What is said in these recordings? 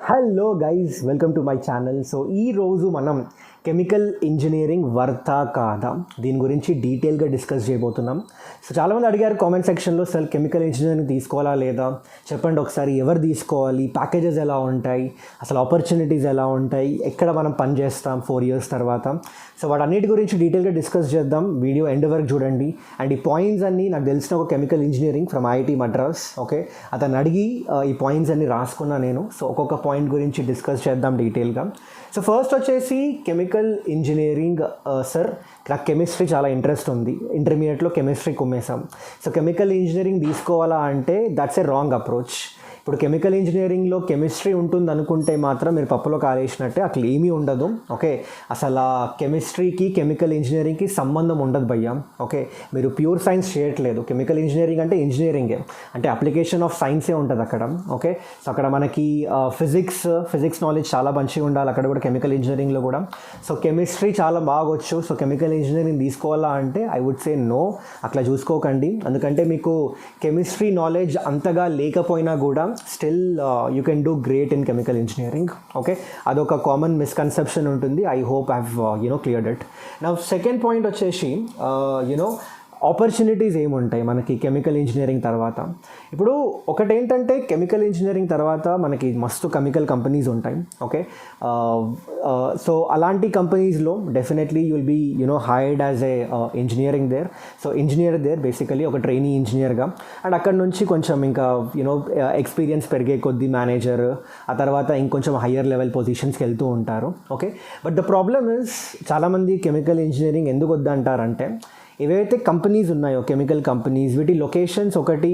Hello guys, welcome to my channel. So ఈరోజు మనం chemical engineering వర్తా కాదా దీని గురించి డీటెయిల్గా డిస్కస్ చేయబోతున్నాం. సో చాలామంది అడిగారు కామెంట్ సెక్షన్లో, సార్ కెమికల్ ఇంజనీరింగ్ తీసుకోవాలా లేదా చెప్పండి ఒకసారి, ఎవరు తీసుకోవాలి, ప్యాకేజెస్ ఎలా ఉంటాయి, అసలు ఆపర్చునిటీస్ ఎలా ఉంటాయి, ఎక్కడ మనం పని చేస్తాం 4 years తర్వాత. సో వాటన్నిటి గురించి డీటెయిల్గా డిస్కస్ చేద్దాం. వీడియో ఎండ్ వరకు చూడండి. అండ్ ఈ పాయింట్స్ అన్నీ నాకు తెలిసిన ఒక chemical engineering from IIT Madras, okay, అతను అడిగి ఈ పాయింట్స్ అన్నీ రాసుకున్నా నేను. సో ఒక్కొక్క పాయింట్ గురించి డిస్కస్ చేద్దాం డీటెయిల్గా. సో ఫస్ట్ వచ్చేసి కెమికల్ ఇంజనీరింగ్. సార్ నాకు కెమిస్ట్రీ చాలా ఇంట్రెస్ట్ ఉంది, ఇంటర్మీడియట్లో కెమిస్ట్రీ కుమ్మేసాం. సో కెమికల్ ఇంజనీరింగ్ తీసుకోవాలా అంటే దట్స్ ఏ రాంగ్ అప్రోచ్. ఇప్పుడు కెమికల్ ఇంజనీరింగ్లో కెమిస్ట్రీ ఉంటుంది అనుకుంటే మాత్రం మీరు పప్పులో కాలేసినట్టే, అట్లా ఏమీ ఉండదు. ఓకే, అసలు కెమిస్ట్రీకి కెమికల్ ఇంజనీరింగ్కి సంబంధం ఉండదు భయ్యా. ఓకే, మీరు ప్యూర్ సైన్స్ చేయట్లేదు. కెమికల్ ఇంజనీరింగ్ అంటే ఇంజనీరింగే, అంటే అప్లికేషన్ ఆఫ్ సైన్సే ఉంటుంది అక్కడ. ఓకే, సో అక్కడ మనకి ఫిజిక్స్ నాలెడ్జ్ చాలా మంచిగా ఉండాలి అక్కడ కూడా, కెమికల్ ఇంజనీరింగ్లో కూడా. సో కెమిస్ట్రీ చాలా బాగొచ్చు. సో కెమికల్ ఇంజనీరింగ్ తీసుకోవాలా అంటే ఐ వుడ్ సే నో, అట్లా చూసుకోకండి. ఎందుకంటే మీకు కెమిస్ట్రీ నాలెడ్జ్ అంతగా లేకపోయినా కూడా still you can do great in chemical engineering. Okay, అదొక కామన్ మిస్కన్సెప్షన్ ఉంటుంది. I hope I have cleared it. నా సెకండ్ పాయింట్ వచ్చేసి ఆపర్చునిటీస్ ఏముంటాయి మనకి కెమికల్ ఇంజనీరింగ్ తర్వాత. ఇప్పుడు ఒకటేంటంటే కెమికల్ ఇంజనీరింగ్ తర్వాత మనకి మస్తు కెమికల్ కంపెనీస్ ఉంటాయి. ఓకే, సో అలాంటి కంపెనీస్లో definitely you will be hired as a engineering there. So engineer there basically ఒక ట్రైనీ ఇంజనీర్గా. అండ్ అక్కడ నుంచి కొంచెం ఇంకా ఎక్స్పీరియన్స్ పెరిగే కొద్దీ మేనేజర్, ఆ తర్వాత ఇంకొంచెం హయ్యర్ లెవెల్ పొజిషన్స్కి వెళ్తూ ఉంటారు. Okay, but the problem is చాలామంది కెమికల్ ఇంజనీరింగ్ ఎందుకు వద్దంటారంటే, ఏవైతే కంపెనీస్ ఉన్నాయో కెమికల్ కంపెనీస్, వీటి లొకేషన్స్ ఒకటి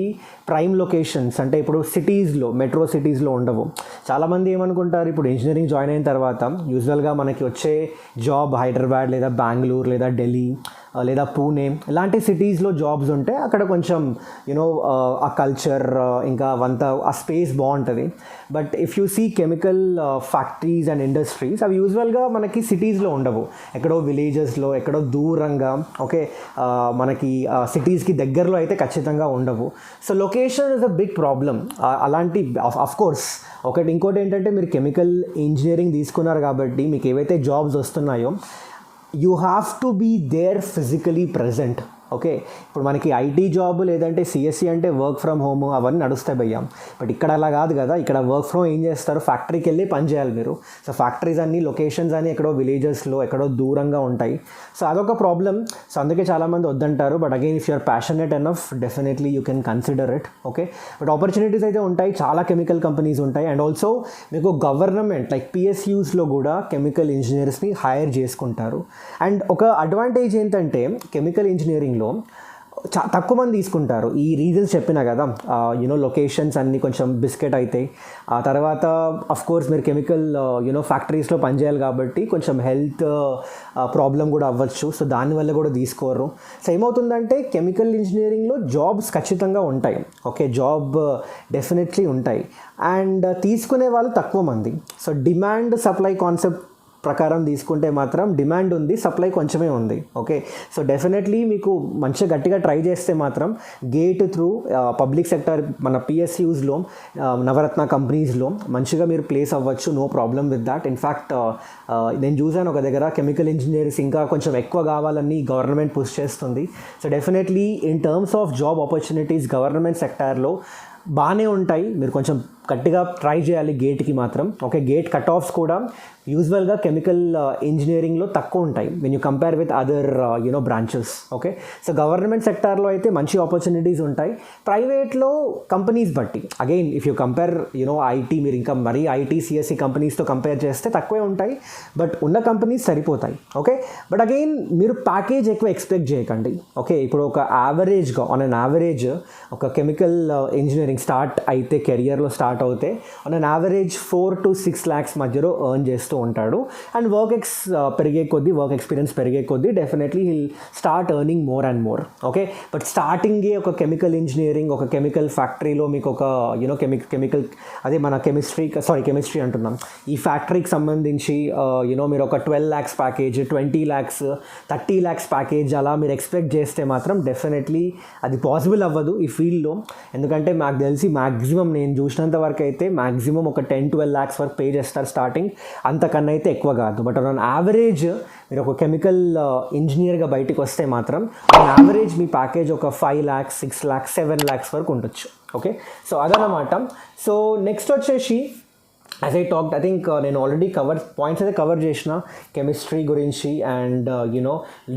ప్రైమ్ లొకేషన్స్, అంటే ఇప్పుడు సిటీస్లో, మెట్రో సిటీస్లో ఉండవు. చాలామంది ఏమనుకుంటారు, ఇప్పుడు ఇంజనీరింగ్ జాయిన్ అయిన తర్వాత యూజువల్గా మనకి వచ్చే జాబ్ హైదరాబాద్ లేదా బెంగళూరు లేదా ఢిల్లీ లేదా పూణే ఇలాంటి సిటీస్లో జాబ్స్ ఉంటే అక్కడ కొంచెం ఆ కల్చర్ ఇంకా ఆ స్పేస్ బాగుంటుంది. But if you see chemical factories and industries, అవి యూజువల్గా మనకి సిటీస్లో ఉండవు, ఎక్కడో విలేజెస్లో, ఎక్కడో దూరంగా. ఓకే, మనకి సిటీస్కి దగ్గరలో అయితే ఖచ్చితంగా ఉండవు. So location is a big problem. అలాంటి అఫ్కోర్స్ ఇంకోటి ఏంటంటే, మీరు కెమికల్ ఇంజనీరింగ్ తీసుకున్నారు కాబట్టి మీకు ఏవైతే జాబ్స్ వస్తున్నాయో you have to be there physically present. Okay, ఇప్పుడు మనకి ఐటీ జాబ్ లేదంటే సిఎస్సి అంటే వర్క్ ఫ్రమ్ హోమ్ అవన్నీ నడుస్తాయి భయ్యా. బట్ ఇక్కడ అలా కాదు కదా. ఇక్కడ వర్క్ ఫ్రమ్ ఏం చేస్తారు, ఫ్యాక్టరీకి వెళ్ళి పని చేయాలి మీరు. సో ఫ్యాక్టరీస్ అన్ని లొకేషన్స్ అని ఎక్కడో విలేజెస్లో ఎక్కడో దూరంగా ఉంటాయి. సో అదొక ప్రాబ్లం. సో అందుకే చాలామంది వద్దంటారు. But again if you're passionate enough definitely you can consider it. Okay, but opportunities అయితే ఉంటాయి, చాలా కెమికల్ కంపెనీస్ ఉంటాయి. అండ్ ఆల్సో మీకు గవర్నమెంట్ లైక్ పిఎస్యూస్లో కూడా కెమికల్ ఇంజనీర్స్ని హైర్ చేసుకుంటారు. అండ్ ఒక అడ్వాంటేజ్ ఏంటంటే, కెమికల్ ఇంజనీరింగ్లో తక్కువ మంది తీసుకుంటారు. ఈ రీజన్స్ చెప్పినా కదా, లొకేషన్స్ అన్నీ కొంచెం బిస్కెట్ అవుతాయి. ఆ తర్వాత అఫ్కోర్స్ మీరు కెమికల్ ఫ్యాక్టరీస్లో పనిచేయాలి కాబట్టి కొంచెం హెల్త్ ప్రాబ్లం కూడా అవ్వచ్చు. సో దానివల్ల కూడా తీసుకోరు. సో ఏమవుతుందంటే, కెమికల్ ఇంజనీరింగ్లో జాబ్స్ ఖచ్చితంగా ఉంటాయి. ఓకే, జాబ్ డెఫినెట్లీ ఉంటాయి. అండ్ తీసుకునే వాళ్ళు తక్కువ మంది. సో డిమాండ్ సప్లై కాన్సెప్ట్ ప్రకారం తీసుకుంటే మాత్రం డిమాండ్ ఉంది, సప్లై కొంచెమే ఉంది. ఓకే, సో డెఫినెట్లీ మీకు మంచిగా గట్టిగా ట్రై చేస్తే మాత్రం గేట్ త్రూ పబ్లిక్ సెక్టర్ మన పిఎస్యూస్లో, నవరత్న కంపెనీస్లో మంచిగా మీరు ప్లేస్ అవ్వచ్చు. No problem with that. In fact నేను చూసాను ఒక దగ్గర కెమికల్ ఇంజనీర్స్ ఇంకా కొంచెం ఎక్కువ కావాలని గవర్నమెంట్ పుష్ చేస్తుంది. So definitely in terms of job opportunities government సెక్టార్లో బాగానే ఉంటాయి. మీరు కొంచెం గట్టిగా ట్రై చేయాలి గేట్కి మాత్రం. ఓకే, గేట్ కట్ ఆఫ్స్ కూడా యూజువల్గా కెమికల్ ఇంజనీరింగ్లో తక్కువ ఉంటాయి when you compare with other branches. Okay, so government సెక్టార్లో అయితే మంచి ఆపర్చునిటీస్ ఉంటాయి. ప్రైవేట్లో కంపెనీస్ బట్టి again if you compare IT, మీరు ఇంకా మరీ ఐటీ సిఎస్సి కంపెనీస్తో కంపేర్ చేస్తే తక్కువే ఉంటాయి. బట్ ఉన్న కంపెనీస్ సరిపోతాయి. ఓకే, బట్ అగైన్ మీరు ప్యాకేజ్ ఎక్కువ ఎక్స్పెక్ట్ చేయకండి. ఓకే, ఇప్పుడు ఒక యావరేజ్గా ఆన్ అన్ యావరేజ్ ఒక కెమికల్ ఇంజనీరింగ్ స్టార్ట్ అయితే, కెరియర్లో స్టార్ట్ అవుతే on an average 4 to 6 lakhs మధ్యలో ఎర్న్ చేస్తూ ఉంటాడు. అండ్ వర్క్ ఎక్స్పీరియన్స్ పెరిగే కొద్దీ definitely hill start earning more and more. Okay, but స్టార్టింగే ఒక కెమికల్ ఇంజనీరింగ్, ఒక కెమికల్ ఫ్యాక్టరీలో మీకు ఒక కెమికల్ అదే మన కెమిస్ట్రీ అంటున్నాం, ఈ ఫ్యాక్టరీకి సంబంధించి మీరు ఒక 12 lakhs package, 20 lakhs, 30 lakhs package అలా మీరు ఎక్స్పెక్ట్ చేస్తే మాత్రం డెఫినెట్లీ అది పాసిబుల్ అవ్వదు ఈ ఫీల్డ్లో. ఎందుకంటే నాకు తెలిసి మ్యాక్సిమం నేను చూసినంత వరకు అయితే మ్యాక్సిమం ఒక 10-12 lakhs వరకు పే చేస్తారు స్టార్టింగ్, అంతకన్నా అయితే ఎక్కువ కాదు. బట్ ఆన్ యావరేజ్ మీరు ఒక కెమికల్ ఇంజనీర్గా బయటికి వస్తే మాత్రం ఆన్ యావరేజ్ మీ ప్యాకేజ్ ఒక 5 lakhs, 6 lakhs, 7 lakhs వరకు ఉండొచ్చు. ఓకే, సో అదనమాట. సో నెక్స్ట్ వచ్చేసి as I talked, I think నేను ఆల్రెడీ పాయింట్స్ అయితే కవర్ చేసిన కెమిస్ట్రీ గురించి అండ్ యునో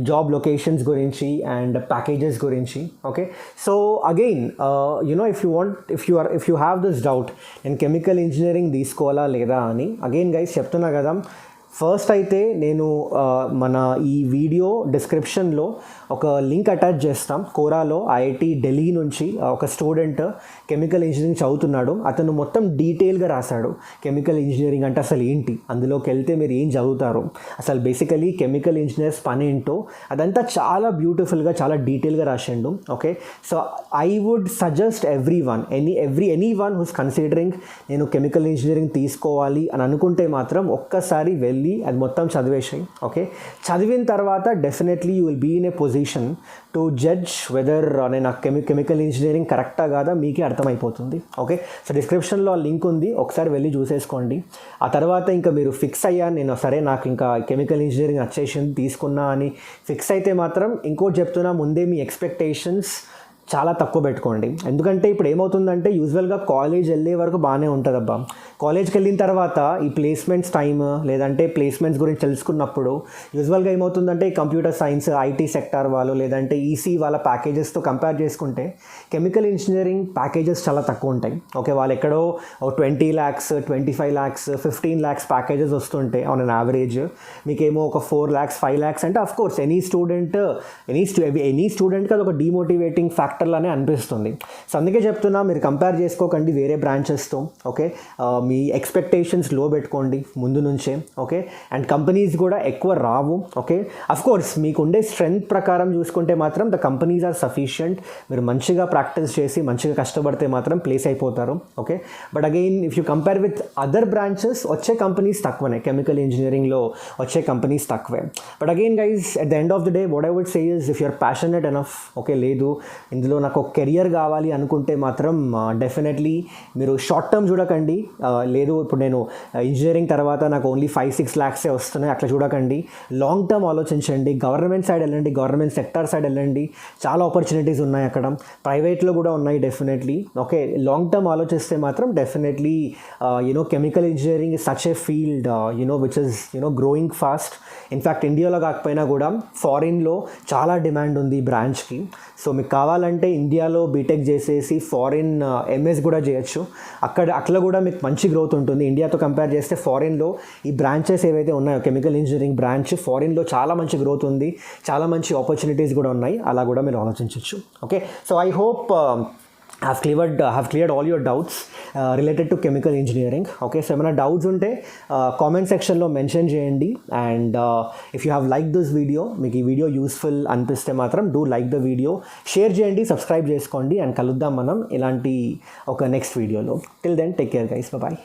జాబ్ లొకేషన్స్ గురించి అండ్ ప్యాకేజెస్ గురించి. Okay, so again you know if you have this doubt నేను కెమికల్ ఇంజనీరింగ్ తీసుకోవాలా లేదా అని, అగైన్ గైస్ చెప్తున్నా కదా, ఫస్ట్ అయితే నేను మన ఈ వీడియో డిస్క్రిప్షన్లో ఒక లింక్ అటాచ్ చేస్తాం. కోరాలో ఐఐటి ఢిల్లీ నుంచి ఒక స్టూడెంట్ కెమికల్ ఇంజనీరింగ్ చదువుతున్నాడు. అతను మొత్తం డీటెయిల్గా రాశాడు కెమికల్ ఇంజనీరింగ్ అంటే అసలు ఏంటి, అందులోకి వెళ్తే మీరు ఏం చదువుతారు, అసలు బేసికలీ కెమికల్ ఇంజనీర్స్ పని ఏంటో అదంతా చాలా బ్యూటిఫుల్గా చాలా డీటెయిల్గా రాసిండు. Okay, so I would suggest anyone who's considering నేను కెమికల్ ఇంజనీరింగ్ తీసుకోవాలి అని అనుకుంటే మాత్రం ఒక్కసారి వెళ్ళి అది మొత్తం చదివేసాయి. ఓకే, చదివిన తర్వాత definitely you will be in a position to judge whether నేను కెమికల్ ఇంజనీరింగ్ కరెక్టా కాదా మీకే అర్థమైపోతుంది. ఓకే, సో డిస్క్రిప్షన్లో ఆ లింక్ ఉంది, ఒకసారి వెళ్ళి చూసేసుకోండి. ఆ తర్వాత ఇంకా మీరు ఫిక్స్ అయ్యాను నేను, సరే నాకు ఇంకా కెమికల్ ఇంజనీరింగ్ వచ్చేసింది తీసుకున్నా అని ఫిక్స్ అయితే మాత్రం ఇంకోటి చెప్తున్నా, ముందే మీ ఎక్స్పెక్టేషన్స్ చాలా తక్కువ పెట్టుకోండి. ఎందుకంటే ఇప్పుడు ఏమవుతుందంటే యూజువల్గా కాలేజ్ వెళ్ళే వరకు బాగానే ఉంటుంది అబ్బా, కాలేజ్కి వెళ్ళిన తర్వాత ఈ ప్లేస్మెంట్స్ టైమ్ లేదంటే ప్లేస్మెంట్స్ గురించి తెలుసుకున్నప్పుడు యూజువల్గా ఏమవుతుందంటే కంప్యూటర్ సైన్స్ ఐటీ సెక్టార్ వాళ్ళు లేదంటే ఈసీ వాళ్ళ ప్యాకేజెస్తో కంపేర్ చేసుకుంటే కెమికల్ ఇంజనీరింగ్ ప్యాకేజెస్ చాలా తక్కువ ఉంటాయి. ఓకే, వాళ్ళు ఎక్కడో 20 lakhs, 25 lakhs, 15 lakhs ప్యాకేజెస్ వస్తుంటే ఆన్ అన్ యావరేజ్ మీకేమో ఒక 4 lakhs, 5 lakhs అంటే అఫ్కోర్స్ ఎనీ స్టూడెంట్కి అది ఒక డీమోటివేటింగ్ ఫ్యాక్టర్లానే అనిపిస్తుంది. సో అందుకే చెప్తున్నా, మీరు కంపేర్ చేసుకోకండి వేరే బ్రాంచెస్తో. ఓకే, మీ ఎక్స్పెక్టేషన్స్ లో పెట్టుకోండి ముందు నుంచే. ఓకే, అండ్ కంపెనీస్ కూడా ఎక్కువ రావు. ఓకే, అఫ్కోర్స్ మీకు ఉండే స్ట్రెంగ్త్ ప్రకారం చూసుకుంటే మాత్రం ద కంపెనీస్ ఆర్ సఫిషియంట్. మీరు మంచిగా ప్రాక్టీస్ చేసి మంచిగా కష్టపడితే మాత్రం ప్లేస్ అయిపోతారు. Okay, but again if you compare with other branches వచ్చే కంపెనీస్ తక్కువనే, కెమికల్ ఇంజనీరింగ్లో వచ్చే కంపెనీస్ తక్కువే. But again guys, at the end of the day what I would say is, if you're passionate enough, okay, లేదు ఇందులో నాకు ఒక career కావాలి అనుకుంటే మాత్రం డెఫినెట్లీ మీరు షార్ట్ టర్మ్ చూడకండి. లేదు ఇప్పుడు నేను ఇంజనీరింగ్ తర్వాత నాకు ఓన్లీ 5-6 lakhs వస్తున్నాయి అట్లా చూడకండి, లాంగ్ టర్మ్ ఆలోచించండి. గవర్నమెంట్ సైడ్ వెళ్ళండి, గవర్నమెంట్ సెక్టార్ సైడ్ వెళ్ళండి, చాలా ఆపర్చునిటీస్ ఉన్నాయి అక్కడ, ప్రైవేట్లో కూడా ఉన్నాయి డెఫినెట్లీ. ఓకే, లాంగ్ టర్మ్ ఆలోచిస్తే మాత్రం definitely chemical engineering is such a field which is growing fast. In fact ఇండియాలో కాకపోయినా కూడా ఫారిన్లో చాలా డిమాండ్ ఉంది ఈ బ్రాంచ్కి. సో మీకు కావాలంటే ఇండియాలో బీటెక్ చేసేసి ఫారిన్ ఎంఎస్ కూడా చేయొచ్చు, అట్లా కూడా మీకు మంచి గ్రోత్ ఉంటుంది. ఇండియాతో కంపేర్ చేస్తే ఫారిన్లో ఈ బ్రాంచెస్ ఏవైతే ఉన్నాయో కెమికల్ ఇంజనీరింగ్ బ్రాంచ్ ఫారిన్లో చాలా మంచి గ్రోత్ ఉంది, చాలా మంచి ఆపర్చునిటీస్ కూడా ఉన్నాయి, అలా కూడా మీరు ఆలోచించవచ్చు. Okay, so I hope have cleared all your doubts related to chemical engineering. Okay, so ఏమైనా డౌట్స్ ఉంటే కామెంట్ సెక్షన్లో మెన్షన్ చేయండి. And if you have like this video, మీకు ఈ వీడియో యూస్ఫుల్ అనిపిస్తే మాత్రం do like the video, share చేయండి, subscribe చేసుకోండి, అండ్ కలుద్దాం మనం ఇలాంటి ఒక నెక్స్ట్ వీడియోలో. Till then take care guys, bye.